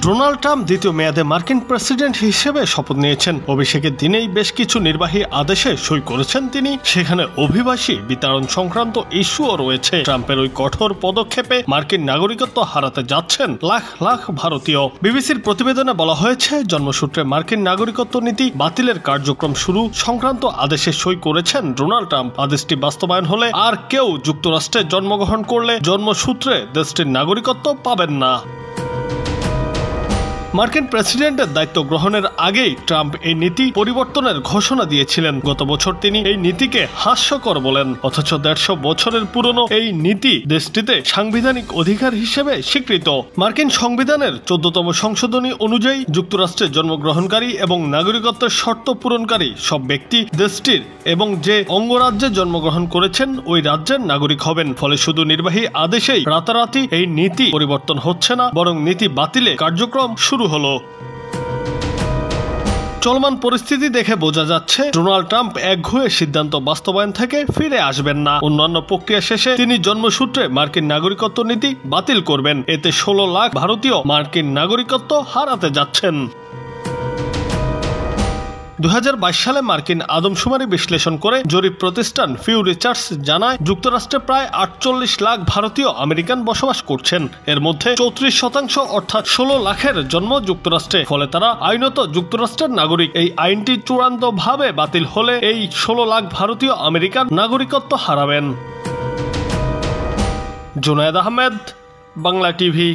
Donald Trump দ্বিতীয় মেয়াদে মার্কিন প্রেসিডেন্ট হিসেবে শপথ নিয়েছেন। অভিষেকের দিনেই বেশ কিছু নির্বাহী আদেশে সই করেছেন তিনি। সেখানে অভিবাসী বিতাড়ন সংক্রান্ত ইস্যুও রয়েছে। ট্রাম্পের ওই কঠোর পদক্ষেপে মার্কিন নাগরিকত্ব হারাতে যাচ্ছেন লাখ লাখ ভারতীয়। বিবিসির প্রতিবেদনে বলা হয়েছে, জন্মসূত্রে মার্কিন নাগরিকত্ব নীতি বাতিলের কার্যক্রম শুরু সংক্রান্ত আদেশে সই করেছেন ডোনাল্ড ট্রাম্প। আদেশটি বাস্তবায়ন হলে আর কেউ যুক্তরাষ্ট্রে জন্মগ্রহণ করলে জন্মসূত্রে দেশটির নাগরিকত্ব পাবেন না। মার্কিন প্রেসিডেন্টের দায়িত্ব গ্রহণের আগেই ট্রাম্প এই নীতি পরিবর্তনের ঘোষণা দিয়েছিলেন। গত বছর তিনি এই নীতিকে হাস্যকর বলেন। অথচ ১৫০ বছরের পুরনো এই নীতি দেশটিতে সাংবিধানিক অধিকার হিসেবে স্বীকৃত। মার্কিন সংবিধানের ১৪তম সংশোধনী অনুযায়ী যুক্তরাষ্ট্রে জন্মগ্রহণকারী এবং নাগরিকত্বের শর্ত পূরণকারী সব ব্যক্তি দেশটির এবং যে অঙ্গরাজ্যে জন্মগ্রহণ করেছেন ওই রাজ্যের নাগরিক হবেন। ফলে শুধু নির্বাহী আদেশেই রাতারাতি এই নীতি পরিবর্তন হচ্ছে না, বরং নীতি বাতিলে কার্যক্রম শুরু হলো। চলমান পরিস্থিতি দেখে বোঝা যাচ্ছে ডোনাল্ড ট্রাম্প একঘেয়ে সিদ্ধান্ত বাস্তবায়ন থেকে ফিরে আসবেন না। অন্যান্য প্রক্রিয়া শেষে তিনি জন্মসূত্রে মার্কিন নাগরিকত্ব নীতি বাতিল করবেন। এতে ১৬ লাখ ভারতীয় মার্কিন নাগরিকত্ব হারাতে যাচ্ছেন। ২০২২ সালে মার্কিন আদমশুমারি বিশ্লেষণ করে জরিপ প্রতিষ্ঠান পিউ রিসার্চ জানায়, যুক্তরাষ্ট্রে প্রায় ৪৮ লাখ ভারতীয় আমেরিকান বসবাস করছেন। এর মধ্যে ৩৪% অর্থাৎ ১৬ লাখের জন্ম যুক্তরাষ্ট্রে। ফলে তারা আইনত যুক্তরাষ্ট্রের নাগরিক। এই আইনটি চূড়ান্তভাবে বাতিল হলে এই ১৬ লাখ ভারতীয় আমেরিকান নাগরিকত্ব হারাবেন। জুনায়েদ আহমেদ, বাংলা টিভি।